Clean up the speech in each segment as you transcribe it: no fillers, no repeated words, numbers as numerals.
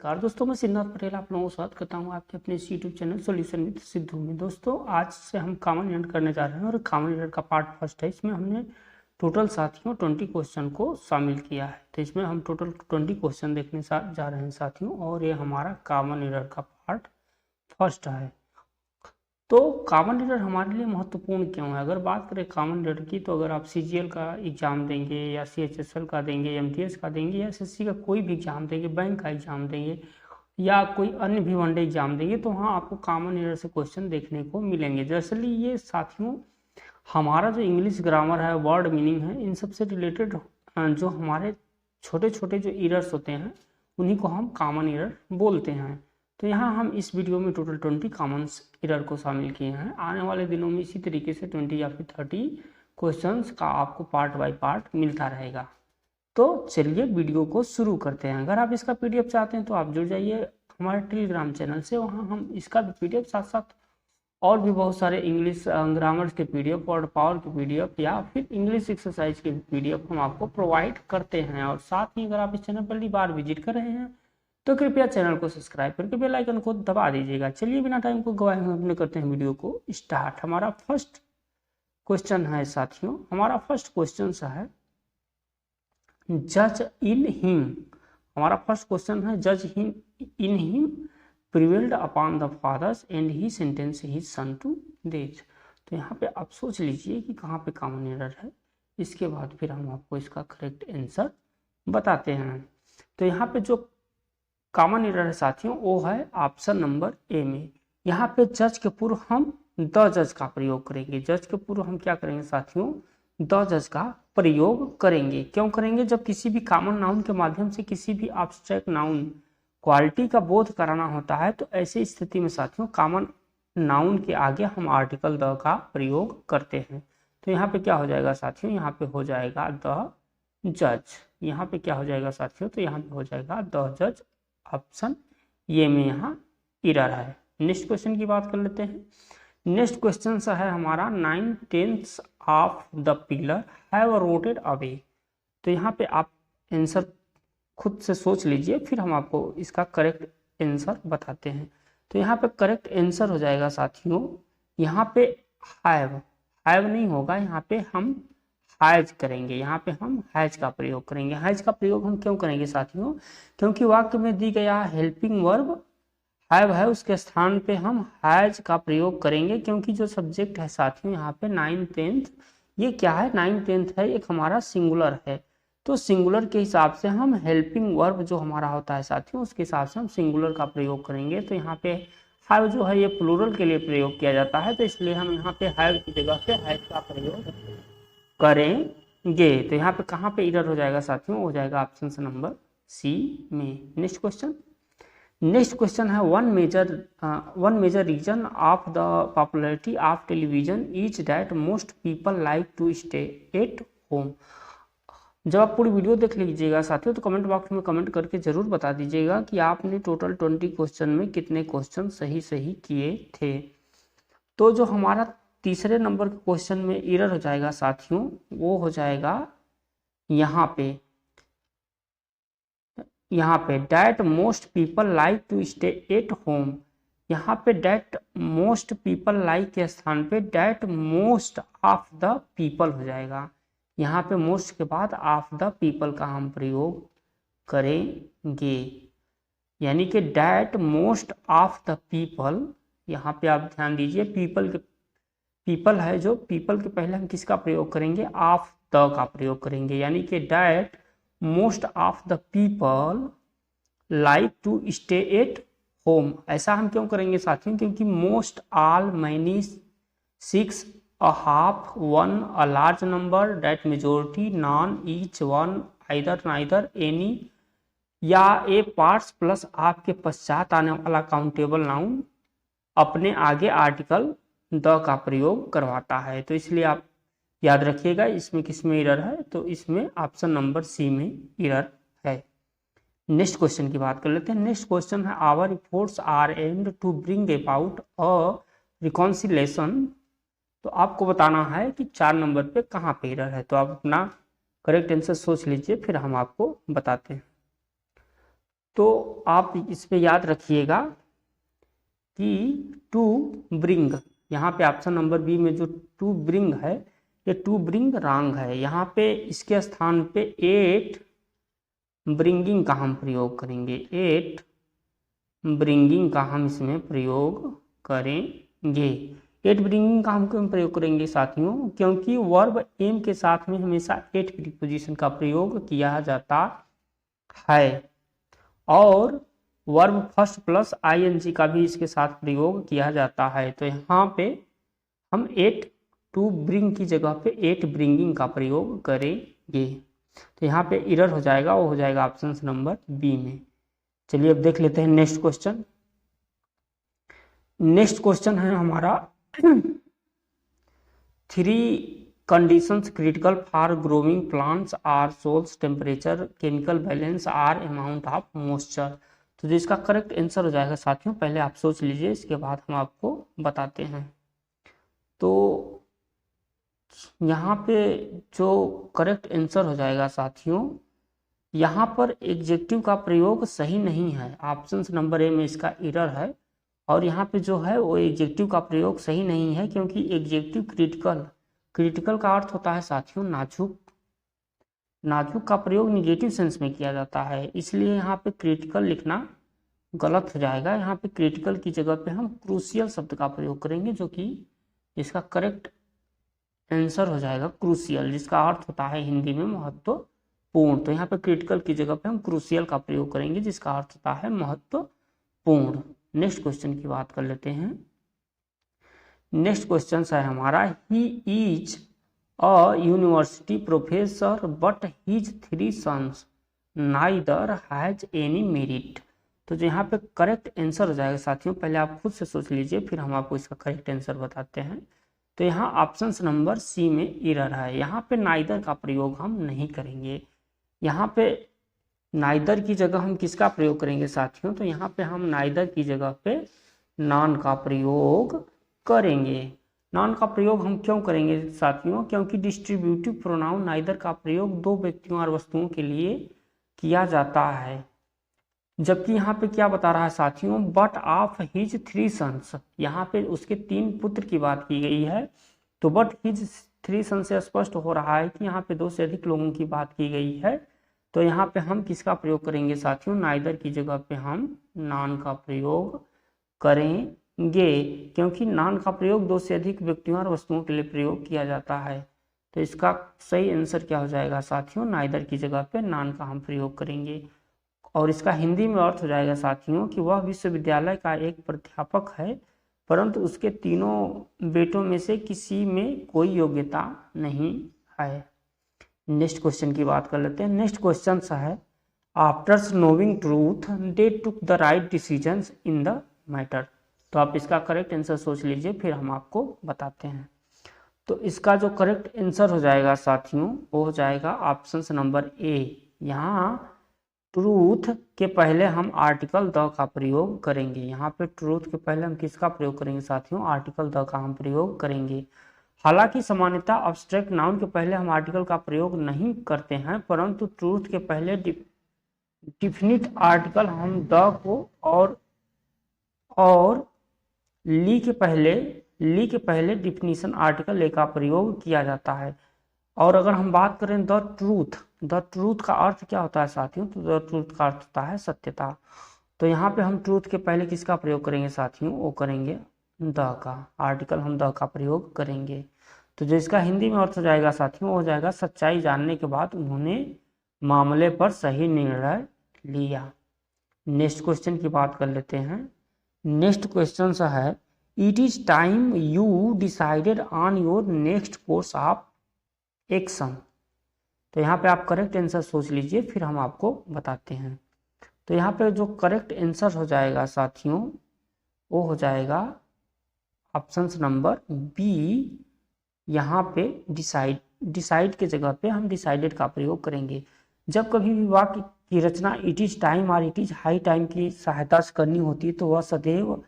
नमस्कार दोस्तों, मैं सिद्धार्थ पटेल आप लोगों को स्वागत करता हूं आपके अपने इस YouTube channel solution with Sidhu में। दोस्तों आज से हम कॉमन एरर करने जा रहे हैं और कॉमन एरर का पार्ट फर्स्ट है। इसमें हमने टोटल साथियों 20 क्वेश्चन को शामिल किया है। तो इसमें हम टोटल 20 क्वेश्चन देखने जा रहे हैं साथियों, और ये हमारा कॉमन एरर का पार्ट फर्स्ट है। तो कॉमन एरर हमारे लिए महत्वपूर्ण क्यों है? अगर बात करें कॉमन एरर की, तो अगर आप CGL का एग्जाम देंगे या CHSL का देंगे, MTS का देंगे या SSC का कोई भी एग्जाम देंगे, बैंक का एग्जाम देंगे या कोई अन्य भी वनडे एग्जाम देंगे, तो हाँ आपको कॉमन एरर से क्वेश्चन देखने को मिलेंगे। दरअसल ये साथियों हमारा जो इंग्लिश ग्रामर है, वर्ड मीनिंग है, इन सब से रिलेटेड जो हमारे छोटे छोटे जो एरर्स होते हैं उन्हीं को हम कॉमन एरर बोलते हैं। तो यहाँ हम इस वीडियो में टोटल 20 कॉमन एरर को शामिल किए हैं। आने वाले दिनों में इसी तरीके से 20 या फिर 30 क्वेश्चंस का आपको पार्ट बाय पार्ट मिलता रहेगा। तो चलिए वीडियो को शुरू करते हैं। अगर आप इसका PDF चाहते हैं तो आप जुड़ जाइए हमारे टेलीग्राम चैनल से। वहाँ हम इसका भी PDF साथ साथ और भी बहुत सारे इंग्लिश ग्रामर्स के PDF, वर्ड पावर के PDF या फिर इंग्लिश एक्सरसाइज के PDF हम आपको प्रोवाइड करते हैं। और साथ ही अगर आप इस चैनल पर पहली बार विजिट कर रहे हैं तो कृपया चैनल को सब्सक्राइब करके बेल आइकन को दबा दीजिएगा। चलिए बिना टाइम को गवाए हम अपने करते हैं वीडियो को स्टार्ट। हमारा फर्स्ट क्वेश्चन है साथियों, हमारा फर्स्ट क्वेश्चन है जज इन हिम। हमारा फर्स्ट क्वेश्चन है जज in him prevailed upon the fathers and he sentence his son to death. तो यहाँ पे आप सोच लीजिए कि कहाँ पे कॉमन एरर है, इसके बाद फिर हम आपको इसका करेक्ट आंसर बताते हैं। तो यहाँ पे जो कॉमन एरर है साथियों वो है ऑप्शन नंबर ए में। यहाँ पे जज के पूर्व हम द जज का प्रयोग करेंगे। जज के पूर्व हम क्या करेंगे साथियों? द जज का प्रयोग करेंगे। क्यों करेंगे? जब किसी भी कॉमन नाउन के माध्यम से किसी भी एब्स्ट्रैक्ट नाउन क्वालिटी का बोध कराना होता है, तो ऐसी स्थिति में साथियों कॉमन नाउन के आगे हम आर्टिकल द का प्रयोग करते हैं। तो यहाँ पे क्या हो जाएगा साथियों? यहाँ पे हो जाएगा द जज। यहाँ पे क्या हो जाएगा साथियों? तो यहाँ पे हो जाएगा द जज। ऑप्शन ये में यहाँ एरर है। नेक्स्ट क्वेश्चन की बात कर लेते हैं। नेक्स्ट क्वेश्चन है हमारा 9/10 of the pillar have rotted away. तो यहाँ पे आप आंसर खुद से सोच लीजिए, फिर हम आपको इसका करेक्ट आंसर बताते हैं। तो यहाँ पे करेक्ट आंसर हो जाएगा साथियों, यहाँ पे हैव नहीं होगा, यहाँ पे हम हैज करेंगे। यहाँ पे हम हैज का प्रयोग करेंगे। हैज का प्रयोग हम क्यों करेंगे साथियों? क्योंकि वाक्य में दी गया हेल्पिंग वर्ब हैव है, उसके स्थान पे हम हैज का प्रयोग करेंगे। क्योंकि जो सब्जेक्ट है साथियों यहाँ पे 9/10, ये क्या है? 9/10 है, एक हमारा सिंगुलर है। तो सिंगुलर के हिसाब से हम हेल्पिंग वर्ब जो हमारा होता है साथियों, उसके हिसाब से हम सिंगुलर का प्रयोग करेंगे। तो यहाँ पे हैव जो है ये प्लूरल के लिए प्रयोग किया जाता है, तो इसलिए हम यहाँ पे हैव की जगह पे हैज का प्रयोग करेंगे। तो यहाँ पे कहाँ पे एरर हो जाएगा साथियों? हो जाएगा ऑप्शन नंबर सी में। नेक्स्ट क्वेश्चन है one major reason of the popularity of television is that most people like to stay at home. जब आप पूरी वीडियो देख लीजिएगा साथियों, तो कमेंट बॉक्स में कमेंट करके जरूर बता दीजिएगा कि आपने टोटल 20 क्वेश्चन में कितने क्वेश्चन सही किए थे। तो जो हमारा तीसरे नंबर के क्वेश्चन में एरर हो जाएगा साथियों, वो हो जाएगा यहाँ पे that most people like to stay at home. यहाँ पे डैट मोस्ट पीपल लाइक के स्थान पे that most of the people हो जाएगा। यहाँ पे मोस्ट के बाद ऑफ द पीपल का हम प्रयोग करेंगे, यानी कि that most of the people. यहाँ पे आप ध्यान दीजिए, पीपल है, जो पीपल के पहले हम किसका प्रयोग करेंगे? ऑफ द का प्रयोग करेंगे, यानी कि that most of the people like to stay at home. ऐसा हम क्यों करेंगे साथियों? क्योंकि most, all, many, 6, a half, 1, a large number, that majority, none, each, one, either, neither, any या ए पार्ट्स प्लस आपके पश्चात आने वाला काउंटेबल नाउन अपने आगे आर्टिकल द का प्रयोग करवाता है। तो इसलिए आप याद रखिएगा इसमें किसमें एरर है, तो इसमें ऑप्शन नंबर सी में एरर है। नेक्स्ट क्वेश्चन की बात कर लेते हैं। नेक्स्ट क्वेश्चन है our efforts are aimed to bring about a reconciliation. तो आपको बताना है कि 4 नंबर पे कहाँ पे एरर है। तो आप अपना करेक्ट आंसर सोच लीजिए, फिर हम आपको बताते हैं। तो आप इस पे याद रखिएगा कि टू ब्रिंग, यहाँ पे ऑप्शन नंबर बी में जो टू ब्रिंग है ये टू ब्रिंग रॉन्ग है। यहाँ पे इसके स्थान पे एट ब्रिंगिंग का हम प्रयोग करेंगे, एट ब्रिंगिंग का हम इसमें प्रयोग करेंगे। एट ब्रिंगिंग का हम क्यों प्रयोग करेंगे साथियों, क्योंकि वर्ब एम के साथ में हमेशा एट प्रीपोजिशन का प्रयोग किया जाता है और वर्ब फर्स्ट प्लस आईएनजी का भी इसके साथ प्रयोग किया जाता है। तो यहाँ पे हम एट टू ब्रिंग की जगह पे एट ब्रिंगिंग का प्रयोग करेंगे। तो यहाँ पे एरर हो जाएगा, वो हो जाएगा ऑप्शन नंबर बी में। चलिए अब देख लेते हैं नेक्स्ट क्वेश्चन। नेक्स्ट क्वेश्चन है हमारा 3 conditions critical for growing plants are soils, temperature, chemical balance or amount of moisture। तो जो इसका करेक्ट आंसर हो जाएगा साथियों, पहले आप सोच लीजिए, इसके बाद हम आपको बताते हैं। तो यहाँ पे जो करेक्ट आंसर हो जाएगा साथियों, यहाँ पर एडजेक्टिव का प्रयोग सही नहीं है, ऑप्शन नंबर ए में इसका एरर है। और यहाँ पे जो है वो एडजेक्टिव का प्रयोग सही नहीं है, क्योंकि एडजेक्टिव क्रिटिकल का अर्थ होता है साथियों नाजुक, नाजुक का प्रयोग निगेटिव सेंस में किया जाता है, इसलिए यहाँ पे क्रिटिकल लिखना गलत हो जाएगा। यहाँ पे क्रिटिकल की जगह पे हम क्रूशियल शब्द का प्रयोग करेंगे, जो कि इसका करेक्ट आंसर हो जाएगा क्रूशियल, जिसका अर्थ होता है हिंदी में महत्वपूर्ण। तो यहाँ पे क्रिटिकल की जगह पे हम क्रूशियल का प्रयोग करेंगे, जिसका अर्थ होता है महत्वपूर्ण। नेक्स्ट क्वेश्चन की बात कर लेते हैं। नेक्स्ट क्वेश्चन है हमारा, he is a university professor but his 3 sons neither has any merit. तो जो यहाँ पे करेक्ट आंसर हो जाएगा साथियों, पहले आप खुद से सोच लीजिए, फिर हम आपको इसका करेक्ट आंसर बताते हैं। तो यहाँ ऑप्शन नंबर सी में एरर है, यहाँ पे नाइदर का प्रयोग हम नहीं करेंगे। यहाँ पे नाइदर की जगह हम किसका प्रयोग करेंगे साथियों, तो यहाँ पे हम नाइदर की जगह पे नॉन का प्रयोग करेंगे। नॉन का प्रयोग हम क्यों करेंगे साथियों, क्योंकि डिस्ट्रीब्यूटिव प्रोनाउन नाइदर का प्रयोग 2 व्यक्तियों और वस्तुओं के लिए किया जाता है। जबकि यहाँ पे क्या बता रहा है साथियों, बट ऑफ हिज 3 सन्स, यहाँ पे उसके 3 पुत्र की बात की गई है। तो बट हिज 3 सन्स से स्पष्ट हो रहा है कि यहाँ पे 2 से अधिक लोगों की बात की गई है। तो यहाँ पे हम किसका प्रयोग करेंगे साथियों, नाइदर की जगह पे हम नॉन का प्रयोग करेंगे, क्योंकि नॉन का प्रयोग 2 से अधिक व्यक्तियों और वस्तुओं के लिए प्रयोग किया जाता है। तो इसका सही आंसर क्या हो जाएगा साथियों, नाइदर की जगह पे नॉन का हम प्रयोग करेंगे। और इसका हिंदी में अर्थ हो जाएगा साथियों कि वह विश्वविद्यालय का एक प्राध्यापक है, परंतु उसके 3 बेटों में से किसी में कोई योग्यता नहीं है। नेक्स्ट क्वेश्चन की बात कर लेते हैं। नेक्स्ट क्वेश्चन है, after knowing truth they took the right decisions in the matter. तो आप इसका करेक्ट आंसर सोच लीजिए, फिर हम आपको बताते हैं। तो इसका जो करेक्ट आंसर हो जाएगा साथियों, वो हो जाएगा ऑप्शन नंबर ए। यहाँ ट्रूथ के पहले हम आर्टिकल द का प्रयोग करेंगे। यहाँ पे ट्रूथ के पहले हम किसका प्रयोग करेंगे साथियों, आर्टिकल द का हम प्रयोग करेंगे। हालांकि सामान्यतः अब्स्ट्रैक्ट नाउन के पहले हम आर्टिकल का प्रयोग नहीं करते हैं, परंतु ट्रूथ के पहले डिफिनिट आर्टिकल हम द को और ली के पहले डिफिनीशन आर्टिकल ए का प्रयोग किया जाता है। और अगर हम बात करें द ट्रूथ का अर्थ क्या होता है साथियों, तो द ट्रूथ का अर्थ होता है सत्यता। तो यहाँ पे हम ट्रूथ के पहले किसका प्रयोग करेंगे साथियों, वो करेंगे द का, आर्टिकल हम द का प्रयोग करेंगे। तो जो इसका हिंदी में अर्थ हो जाएगा साथियों, वो हो जाएगा सच्चाई जानने के बाद उन्होंने मामले पर सही निर्णय लिया। नेक्स्ट क्वेश्चन की बात कर लेते हैं। नेक्स्ट क्वेश्चन है, it is time you decided on your next course of action. तो यहाँ पे आप करेक्ट आंसर सोच लीजिए, फिर हम आपको बताते हैं। तो यहाँ पे जो करेक्ट आंसर हो जाएगा साथियों, वो हो जाएगा ऑप्शन नंबर बी। यहाँ पे डिसाइड के जगह पे हम डिसाइडेड का प्रयोग करेंगे। जब कभी भी वाक्य की रचना इट इज टाइम और इट इज हाई टाइम की सहायता से करनी होती है, तो वह सदैव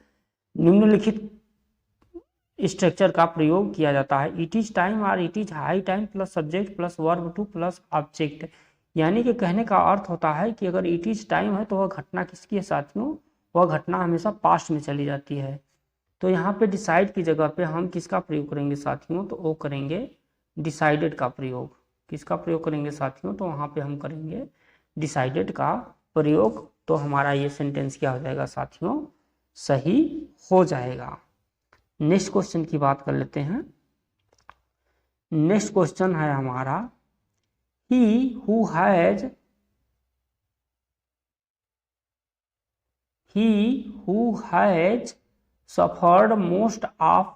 निम्नलिखित स्ट्रक्चर का प्रयोग किया जाता है। इट इज टाइम और it is high time plus subject plus verb two plus object. यानी कि कहने का अर्थ होता है कि अगर इट इज टाइम है तो वह घटना किसकी है साथियों, वह घटना हमेशा पास्ट में चली जाती है। तो यहाँ पे डिसाइड की जगह पे हम किसका प्रयोग करेंगे साथियों, तो वो करेंगे डिसाइडेड का प्रयोग। किसका प्रयोग करेंगे साथियों, तो वहाँ पे हम करेंगे डिसाइडेड का प्रयोग। तो हमारा ये सेंटेंस क्या हो जाएगा साथियों, सही हो जाएगा। नेक्स्ट क्वेश्चन की बात कर लेते हैं। नेक्स्ट क्वेश्चन है हमारा he who has suffered most of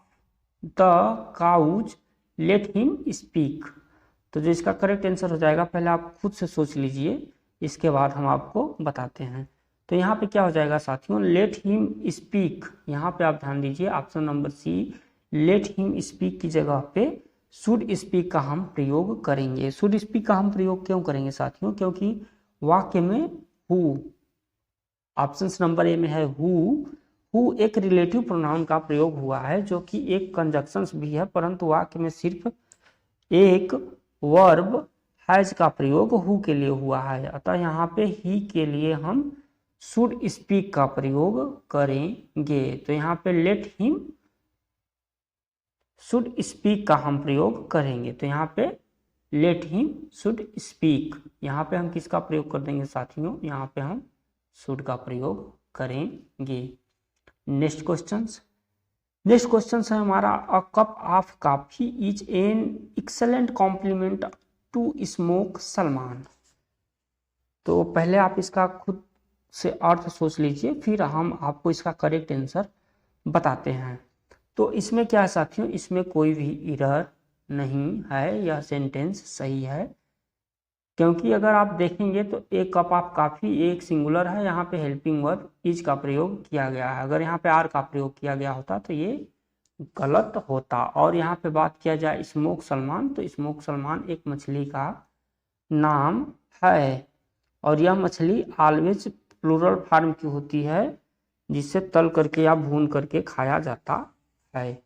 the cause let him speak। तो जो इसका करेक्ट आंसर हो जाएगा, पहले आप खुद से सोच लीजिए, इसके बाद हम आपको बताते हैं। तो यहाँ पे क्या हो जाएगा साथियों, लेट हिम स्पीक। यहाँ पे आप ध्यान दीजिए, option number C, let him speak की जगह पे शुड स्पीक का हम प्रयोग करेंगे। शुड स्पीक का हम प्रयोग क्यों करेंगे साथियों, क्योंकि वाक्य में हु, ऑप्शन नंबर ए में है हु एक रिलेटिव प्रोनाउन का प्रयोग हुआ है, जो कि एक कंजक्शंस भी है, परंतु वाक्य में सिर्फ एक वर्ब हैज का प्रयोग हु के लिए हुआ है। अतः यहाँ पे ही के लिए हम शुड स्पीक का प्रयोग करेंगे। तो यहाँ पे लेट हिम शुड स्पीक का हम प्रयोग करेंगे। तो यहाँ पे लेट हिम शुड स्पीक, यहाँ पे हम किसका प्रयोग कर देंगे साथियों, यहाँ पे हम शुड का प्रयोग करेंगे। नेक्स्ट क्वेश्चन है हमारा, a cup of coffee is an excellent compliment to smoke salmon. तो पहले आप इसका खुद से अर्थ सोच लीजिए, फिर हम आपको इसका करेक्ट आंसर बताते हैं। तो इसमें क्या है साथियों, इसमें कोई भी एरर नहीं है, यह सेंटेंस सही है। क्योंकि अगर आप देखेंगे तो एक कप ऑफ कॉफी एक सिंगुलर है, यहाँ पे हेल्पिंग वर्ब इज का प्रयोग किया गया है। अगर यहाँ पे आर का प्रयोग किया गया होता तो ये गलत होता। और यहाँ पे बात किया जाए स्मोक सलमान, तो स्मोक सलमान एक मछली का नाम है, और यह मछली ऑलवेज प्लूरल फॉर्म की होती है, जिसे तल करके या भून करके खाया जाता है।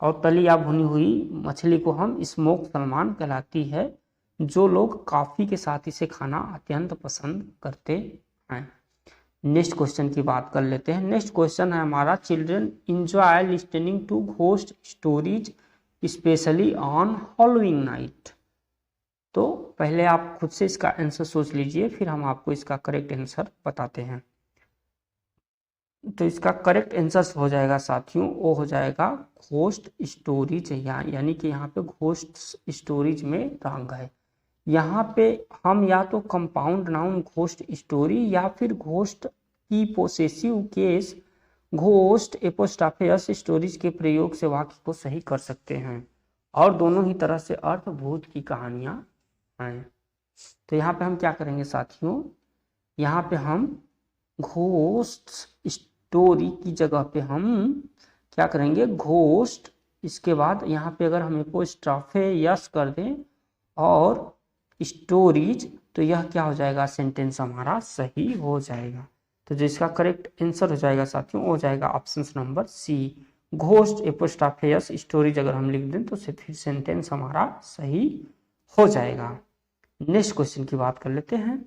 और तली या भुनी हुई मछली को हम स्मोक सलमान कहलाती है, जो लोग कॉफी के साथ इसे खाना अत्यंत पसंद करते हैं। नेक्स्ट क्वेश्चन की बात कर लेते हैं। नेक्स्ट क्वेश्चन है हमारा, children enjoy listening to ghost stories specially on Halloween night. तो पहले आप खुद से इसका आंसर सोच लीजिए, फिर हम आपको इसका करेक्ट आंसर बताते हैं। तो इसका करेक्ट आंसर हो जाएगा साथियों, वो हो जाएगा घोस्ट स्टोरीज, यानी कि यहाँ पे घोस्ट स्टोरीज में रंग है। यहाँ पे हम या तो कंपाउंड नाउन घोस्ट स्टोरी या फिर घोस्ट की possessive case ghost apostrophe stories के प्रयोग से वाक्य को सही कर सकते हैं, और दोनों ही तरह से अर्थ भूत की कहानियां हैं। तो यहाँ पे हम क्या करेंगे साथियों, यहाँ पे हम घोस्ट स्टोरी की जगह पे हम क्या करेंगे, घोस्ट, इसके बाद यहाँ पे अगर हम एपोस्ट्रोफे यस कर दें और स्टोरीज, तो यह क्या हो जाएगा, सेंटेंस हमारा सही हो जाएगा। तो जो इसका करेक्ट आंसर हो जाएगा साथियों, हो जाएगा option number C, ghost apostrophe s stories. अगर हम लिख दें तो फिर सेंटेंस हमारा सही हो जाएगा। नेक्स्ट क्वेश्चन की बात कर लेते हैं।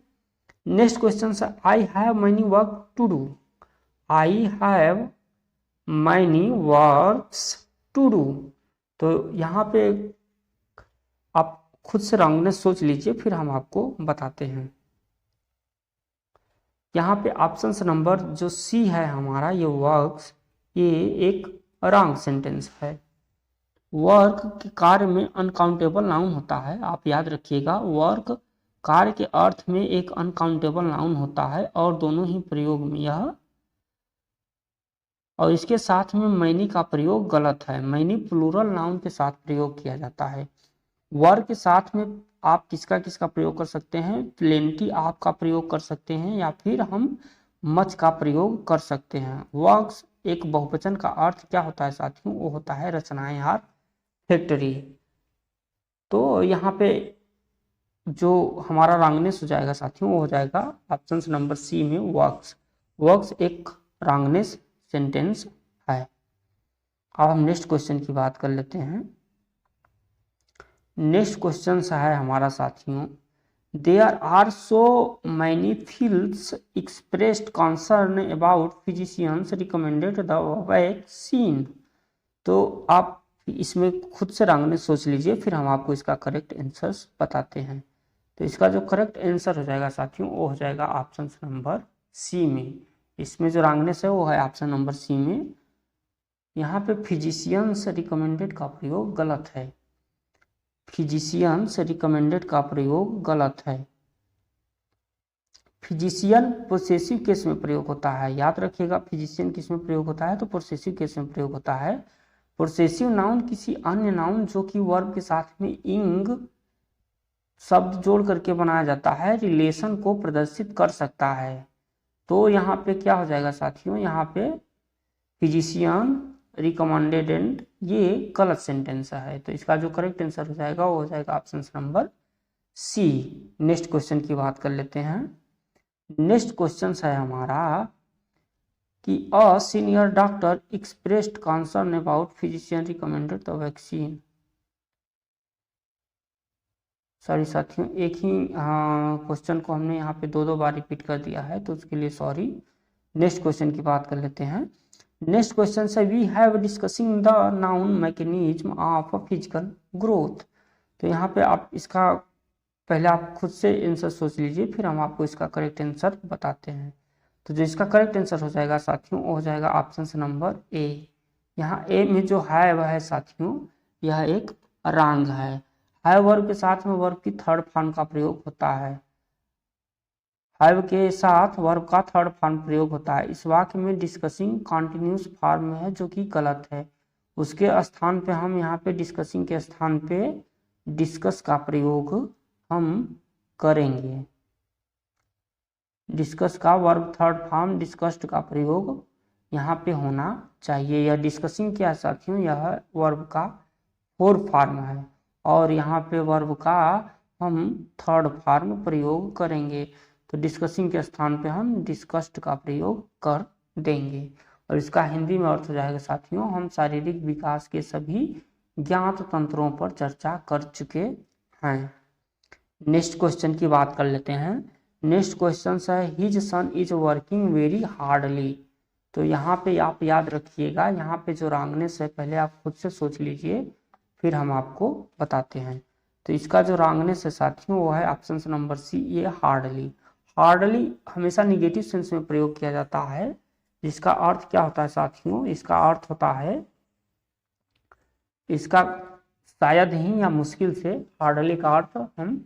नेक्स्ट क्वेश्चन है, I have many work to do. I have many works to do. तो यहाँ पे आप खुद से रॉन्गनेस सोच लीजिए, फिर हम आपको बताते हैं। यहाँ पे ऑप्शन नंबर जो सी है हमारा, ये वर्क्स, ये एक रॉन्ग सेंटेंस है। वर्क के कार्य में अनकाउंटेबल नाउन होता है, आप याद रखिएगा, वर्क कार्य के अर्थ में एक अनकाउंटेबल नाउन होता है, और दोनों ही प्रयोग में यह, और इसके साथ में मैनी का प्रयोग गलत है। मैनी प्लूरल नाउन के साथ प्रयोग किया जाता है। वर्क के साथ में आप किसका किसका प्रयोग कर सकते हैं, प्लेंटी आप का प्रयोग कर सकते हैं, या फिर हम मच का प्रयोग कर सकते हैं। वर्क्स एक बहुवचन का अर्थ क्या होता है साथियों, वो होता है रचनाएं या फैक्ट्री। तो यहाँ पे जो हमारा रॉन्गनेस हो जाएगा साथियों, वो हो जाएगा ऑप्शन नंबर सी में वर्क्स। वर्क्स एक रॉन्गनेस सेंटेंस है। अब हम नेक्स्ट क्वेश्चन की बात कर लेते हैं। नेक्स्ट क्वेश्चन है हमारा साथियों, there are so many fields expressed concern about physicians recommended the vaccine. तो आप इसमें खुद से रंगने सोच लीजिए, फिर हम आपको इसका करेक्ट आंसर बताते हैं। तो इसका जो करेक्ट आंसर हो जाएगा साथियों वो हो जाएगा ऑप्शन नंबर सी में। इसमें जो रंगनेस है वो है ऑप्शन नंबर सी में। यहाँ पे फिजिशियंस रिकमेंडेड का प्रयोग गलत है, फिजिशियंस रिकमेंडेड का प्रयोग गलत है। फिजिशियन पोसेसिव केस में प्रयोग होता है, याद रखिएगा। फिजिशियन किस में प्रयोग होता है, तो पोसेसिव केस में प्रयोग होता है। पोसेसिव नाउन किसी अन्य नाउन जो कि वर्ब के साथ में इंग शब्द जोड़ करके बनाया जाता है, रिलेशन को प्रदर्शित कर सकता है। तो यहाँ पे क्या हो जाएगा साथियों, यहाँ पे फिजिशियन रिकमेंडेड एंड ये गलत सेंटेंस है। तो इसका जो करेक्ट आंसर हो जाएगा वो हो जाएगा option number C. Next question की बात कर लेते हैं। नेक्स्ट क्वेश्चन है हमारा कि a senior doctor expressed concern about physician recommended the vaccine. Sorry साथियों, एक ही क्वेश्चन को हमने यहाँ पे दो बार रिपीट कर दिया है, तो उसके लिए सॉरी। नेक्स्ट क्वेश्चन की बात कर लेते हैं। नेक्स्ट क्वेश्चन है we have discussing the known mechanism of physical growth. तो यहाँ पे आप इसका पहले आप खुद से आंसर सोच लीजिए, फिर हम आपको इसका करेक्ट आंसर बताते हैं। तो जो इसका करेक्ट आंसर हो जाएगा साथियों वो हो जाएगा ऑप्शन नंबर ए। यहाँ ए में जो है वह है साथियों, यह एक रंग है वर्ब के साथ में वर्ब की थर्ड फॉर्म का प्रयोग होता है। हैव के साथ वर्ब का थर्ड फॉर्म प्रयोग होता है। इस वाक्य में डिस्कसिंग कॉन्टिन्यूस फॉर्म में है जो कि गलत है। उसके स्थान पे हम यहाँ पे डिस्कसिंग के स्थान पे डिस्कस का प्रयोग हम करेंगे। डिस्कस का वर्ब थर्ड फॉर्म डिस्कस्ड का प्रयोग यहाँ पे होना चाहिए। यह डिस्कसिंग क्या साथियों, यह वर्ब का फोर्थ फॉर्म है और यहाँ पे वर्ब का हम थर्ड फॉर्म प्रयोग करेंगे। तो डिस्कसिंग के स्थान पे हम डिस्कस्ड का प्रयोग कर देंगे। और इसका हिंदी में अर्थ हो जाएगा साथियों, हम शारीरिक विकास के सभी ज्ञात तंत्रों पर चर्चा कर चुके हैं। नेक्स्ट क्वेश्चन की बात कर लेते हैं। नेक्स्ट क्वेश्चन है his son is working very hardly. तो यहाँ पे आप याद रखिएगा, यहाँ पे जो रंगनेस है पहले आप खुद से सोच लीजिए, फिर हम आपको बताते हैं। तो इसका जो रंगनेस है साथियों वो है ऑप्शन नंबर सी, ये हार्डली। हार्डली हमेशा निगेटिव सेंस में प्रयोग किया जाता है, जिसका अर्थ क्या होता है साथियों, इसका अर्थ होता है इसका शायद ही या मुश्किल से। हार्डली का अर्थ हम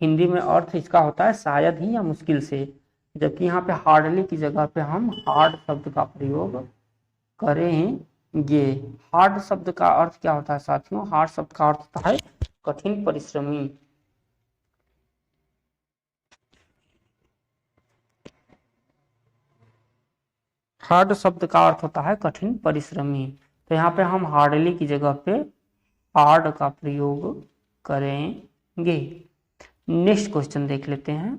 हिंदी में अर्थ इसका होता है शायद ही या मुश्किल से, जबकि यहाँ पे हार्डली की जगह पे हम हार्ड शब्द का प्रयोग करेंगे। हार्ड शब्द का अर्थ क्या होता है साथियों, हार्ड शब्द का अर्थ होता है कठिन परिश्रमी। हार्ड शब्द का अर्थ होता है कठिन परिश्रमी। तो यहाँ पे हम हार्डली की जगह पे हार्ड का प्रयोग करेंगे। नेक्स्ट क्वेश्चन देख लेते हैं।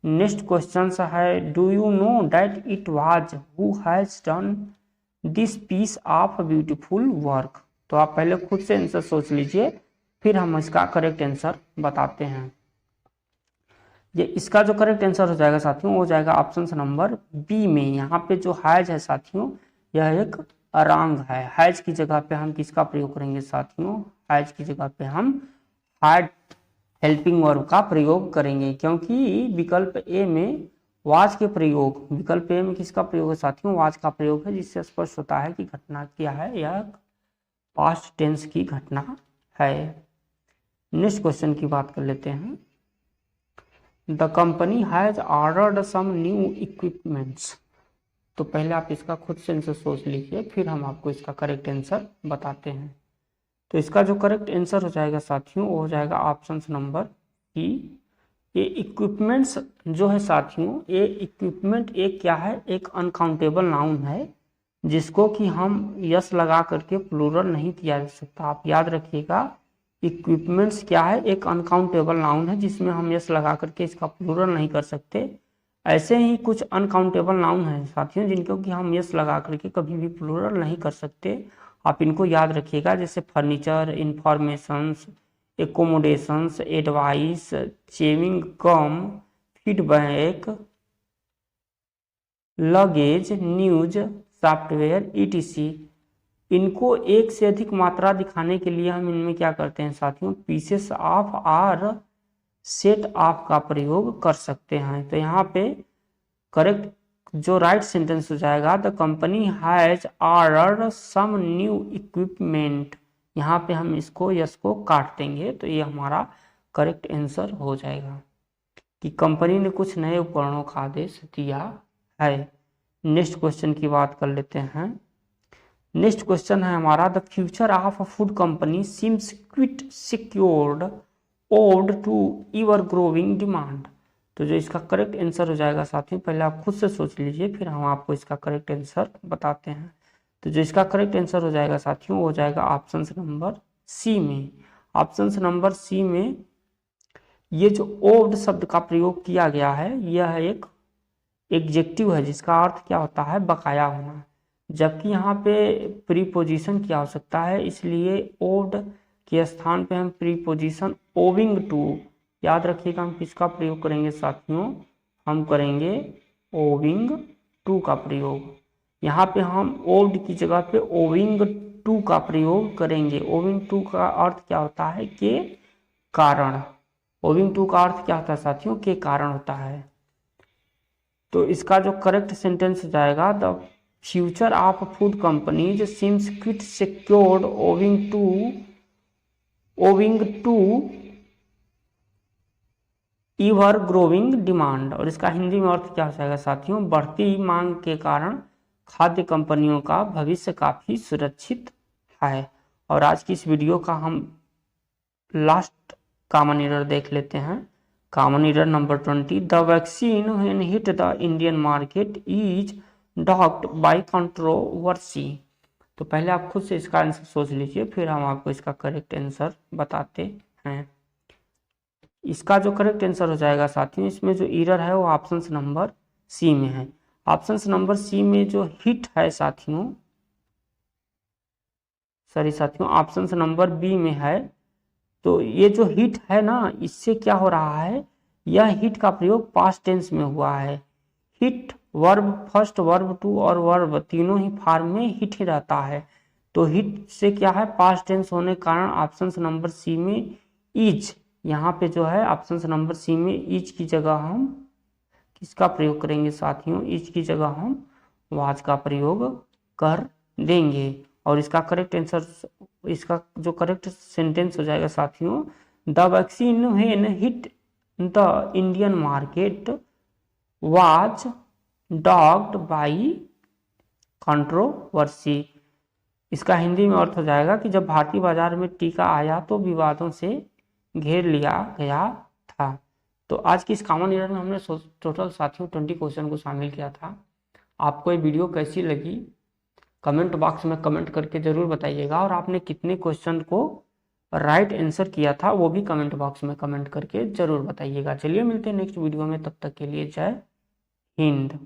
नेक्स्ट क्वेश्चन है do you know that it was who has done this piece of beautiful work. तो आप पहले खुद से आंसर सोच लीजिए, फिर हम इसका करेक्ट आंसर बताते हैं। ये इसका जो करेक्ट आंसर हो जाएगा साथियों वो हो जाएगा ऑप्शन नंबर बी में। यहाँ पे जो हैज है साथियों यह एक रंग है। हैज की जगह पे हम किसका प्रयोग करेंगे साथियों, हैज की जगह पे हम हैड हेल्पिंग वर्ब का प्रयोग करेंगे, क्योंकि विकल्प ए में वाज के प्रयोग, विकल्प ए में किसका प्रयोग है साथियों, वाज का प्रयोग है, जिससे स्पष्ट होता है कि घटना क्या है, यह पास्ट टेंस की घटना है। नेक्स्ट क्वेश्चन की बात कर लेते हैं। The company has ordered some new equipments. तो पहले आप इसका खुद से आंसर सोच लीजिए, फिर हम आपको इसका करेक्ट आंसर बताते हैं। तो इसका जो करेक्ट आंसर हो जाएगा साथियों वो हो जाएगा ऑप्शन नंबर ई। ये इक्विपमेंट्स जो है साथियों, ये इक्विपमेंट एक क्या है, एक अनकाउंटेबल नाउन है, जिसको कि हम यस लगा करके प्लूरल नहीं किया जा सकता। आप याद रखिएगा, इक्विपमेंट्स क्या है, एक अनकाउंटेबल नाउन है जिसमें हम यस लगा करके इसका प्लूरल नहीं कर सकते। ऐसे ही कुछ अनकाउंटेबल नाउन है साथियों जिनको कि हम यस लगा करके कभी भी प्लूरल नहीं कर सकते। आप इनको याद रखिएगा, जैसे furniture, informations, accommodations, advice, chewing gum, feedback, luggage, news, software, ETC. इनको एक से अधिक मात्रा दिखाने के लिए हम इनमें क्या करते हैं साथियों, पीसेस ऑफ और सेट ऑफ का प्रयोग कर सकते हैं। तो यहाँ पे करेक्ट जो राइट सेंटेंस हो जाएगा, the company has ordered some new equipment. यहाँ पे हम इसको यस को काट देंगे तो ये हमारा करेक्ट आंसर हो जाएगा कि कंपनी ने कुछ नए उपकरणों का आदेश दिया है। नेक्स्ट क्वेश्चन की बात कर लेते हैं। नेक्स्ट क्वेश्चन है हमारा, the future of food company seems quite secured owed to ever growing demand. तो जो इसका करेक्ट आंसर हो जाएगा साथियों, पहले आप खुद से सोच लीजिए फिर हम आपको इसका करेक्ट आंसर बताते हैं। तो जो इसका करेक्ट आंसर हो जाएगा साथियों वो हो जाएगा ऑप्शन नंबर सी में। ऑप्शन नंबर सी में ये जो ओड शब्द का प्रयोग किया गया है यह एक एडजेक्टिव है जिसका अर्थ क्या होता है, बकाया होना, जबकि यहाँ पे प्रीपोजिशन की आवश्यकता है, इसलिए ओड के स्थान पे हम प्रीपोजिशन ओविंग टू, याद रखिएगा हम किसका प्रयोग करेंगे साथियों, हम करेंगे ओविंग टू का प्रयोग। यहाँ पे हम ओड की जगह पे ओविंग टू का प्रयोग करेंगे। ओविंग टू का अर्थ क्या होता है, के कारण। ओविंग टू का अर्थ क्या होता है साथियों, के कारण होता है। तो इसका जो करेक्ट सेंटेंस हो जाएगा, the future of food companies seems quite secured owing to ever growing demand. और इसका हिंदी में अर्थ क्या हो जाएगा साथियों, बढ़ती मांग के कारण खाद्य कंपनियों का भविष्य काफी सुरक्षित है। और आज की इस वीडियो का हम लास्ट कॉमन एरर देख लेते हैं। Common error number 20, the vaccine when hit the Indian market is docked by controversy. तो पहले आप खुद से इसका आंसर सोच लीजिए फिर हम आपको इसका करेक्ट आंसर बताते हैं। इसका जो करेक्ट आंसर हो जाएगा साथियों, इसमें जो एरर है वो ऑप्शन नंबर सी में है। ऑप्शन नंबर सी में जो हिट है साथियों, ऑप्शन नंबर बी में है। तो ये जो हिट है ना, इससे क्या हो रहा है, यह हिट का प्रयोग पास्ट टेंस में हुआ है। Hit verb first, verb two और वर्ब तीनों ही फॉर्म में हिट ही रहता है। तो हिट से क्या है, पास्ट टेंस होने के कारण ऑप्शन नंबर सी में इज, यहाँ पे जो है ऑप्शन नंबर सी में इज की जगह हम किसका प्रयोग करेंगे साथियों, इज की जगह हम वाज का प्रयोग कर देंगे। और इसका करेक्ट आंसर, इसका जो करेक्ट सेंटेंस हो जाएगा साथियों, the vaccine when hit the Indian market was dogged by controversy. इसका हिंदी में अर्थ हो जाएगा कि जब भारतीय बाजार में टीका आया तो विवादों से घेर लिया गया था। तो आज की इस कॉमन एरर में हमने टोटल साथियों 20 क्वेश्चन को शामिल किया था। आपको ये वीडियो कैसी लगी कमेंट बॉक्स में कमेंट करके जरूर बताइएगा, और आपने कितने क्वेश्चन को राइट आंसर किया था वो भी कमेंट बॉक्स में कमेंट करके जरूर बताइएगा। चलिए मिलते हैं नेक्स्ट वीडियो में, तब तक के लिए जय हिंद।